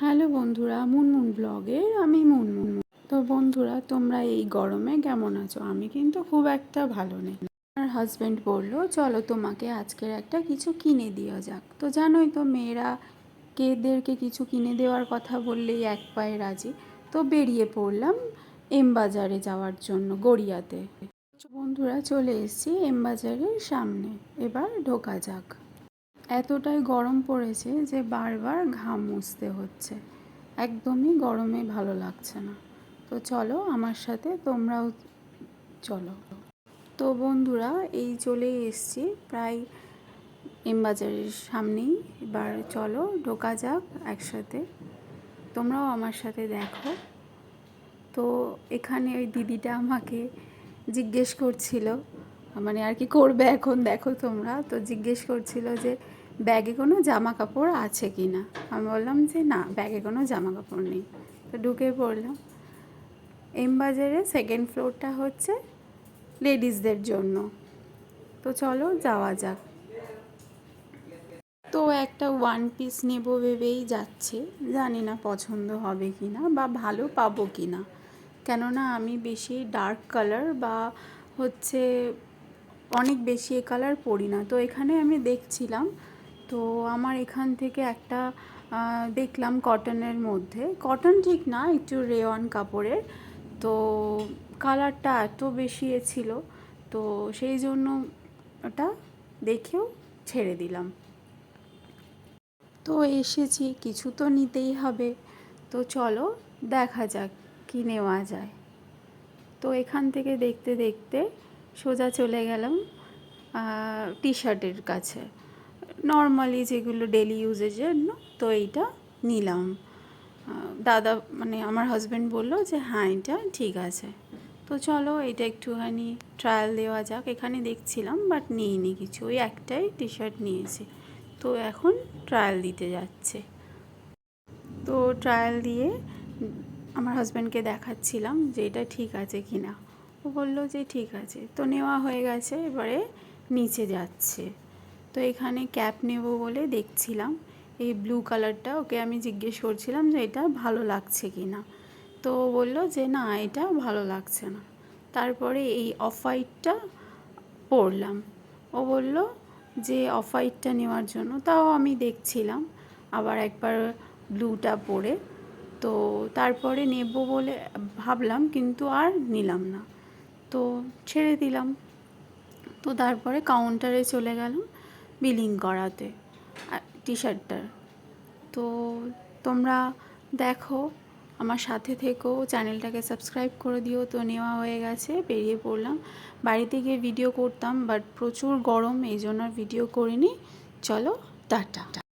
Hello বন্ধুরা, মুনমুন ব্লগের আমি মুনমুন। তো বন্ধুরা, তোমরা এই গরমে কেমন আছো? আমি কিন্তু খুব একটা ভালো নেই। আমার হাজব্যান্ড বললো চলো তোমাকে আজকের একটা কিছু কিনে দেওয়া যাক। তো জানোই তো মেয়েরা কেদেরকে কিছু কিনে দেওয়ার কথা বললেই এক পায়ে রাজি। তো বেরিয়ে পড়লাম এম বাজারে যাওয়ার জন্য, গড়িয়াতে। বন্ধুরা, চলে এসেছি এম বাজারের সামনে, এবার ঢোকা যাক। এতটাই গরম পড়েছে যে বারবার ঘাম মুছতে হচ্ছে, একদমই গরমে ভালো লাগছে না। তো চলো আমার সাথে তোমরাও চলো। তো বন্ধুরা, এই চলেই এসছি প্রায় এম বাজারের সামনেই। এবার চলো ঢোকা যাক একসাথে, তোমরাও আমার সাথে দেখো। তো এখানে ওই দিদিটা আমাকে জিজ্ঞেস করছিল, মানে আর কি করবে এখন দেখো তোমরা, তো জিজ্ঞেস করছিল যে ব্যাগে কোনো জামা কাপড় আছে কি না। আমি বললাম যে না, ব্যাগে কোনো জামা কাপড় নেই। তো ঢুকে পড়লাম। এম বাজারে সেকেন্ড ফ্লোরটা হচ্ছে লেডিসদের জন্য। তো চলো যাওয়া যাক। তো একটা ওয়ান পিস নেব ভেবেই যাচ্ছে, জানি না পছন্দ হবে কি না বা ভালো পাবো কি না, কেননা আমি বেশি ডার্ক কালার বা হচ্ছে অনেক বেশি এ কালার পরি না। তো এখানে আমি দেখছিলাম, তো আমার এখান থেকে একটা দেখলাম কটনের মধ্যে, কটন ঠিক না, একটু রেওয়ান কাপড়ের। তো কালারটা এত বেশি এ ছিল, তো সেই জন্য ওটা দেখেও ছেড়ে দিলাম। তো এসেছি, কিছু তো নিতেই হবে। তো চলো দেখা যাক কী নেওয়া যায়। তো এখান থেকে দেখতে দেখতে সোজা চলে গেলাম টি শার্টের কাছে, নর্মালি যেগুলো ডেলি ইউজের জন্য। তো এইটা নিলাম। দাদা মানে আমার হাজব্যান্ড বললো যে হ্যাঁ এটা ঠিক আছে। তো চলো এটা একটুখানি ট্রায়াল দেওয়া যাক। এখানে দেখছিলাম বাট নিইনি কিছু, ওই একটাই টি শার্ট নিয়েছি। তো এখন ট্রায়াল দিতে যাচ্ছে। তো ট্রায়াল দিয়ে আমার হাজব্যান্ডকে দেখাচ্ছিলাম যে এটা ঠিক আছে কি না। ও বললো যে ঠিক আছে। তো নেওয়া হয়ে গেছে, এবারে নিচে যাচ্ছে। তো এখানে ক্যাপ নেব বলে দেখছিলাম এই ব্লু কালারটা, ওকে আমি জিজ্ঞেস করছিলাম যে এটা ভালো লাগছে কি না। তো ও বললো যে না, এটা ভালো লাগছে না। তারপরে এই অফ হোয়াইটটা পরলাম। ও বলল যে অফ হোয়াইটটা নেওয়ার জন্য, তাও আমি দেখছিলাম আবার একবার ব্লুটা পরে। তো তারপরে নেব বলে ভাবলাম, কিন্তু আর নিলাম না, তো ছেড়ে দিলাম। তো তারপরে কাউন্টারে চলে গেলাম বিলিং করাতে টি শার্টটার। তো তোমরা দেখো, আমার সাথে থেকো, চ্যানেলটাকে সাবস্ক্রাইব করে দিও। তো নেওয়া হয়ে গেছে, বেরিয়ে পড়লাম। বাড়িতে গিয়ে ভিডিও করতাম বাট প্রচুর গরম, এই জন্য আর ভিডিও করিনি। চলো টাটা।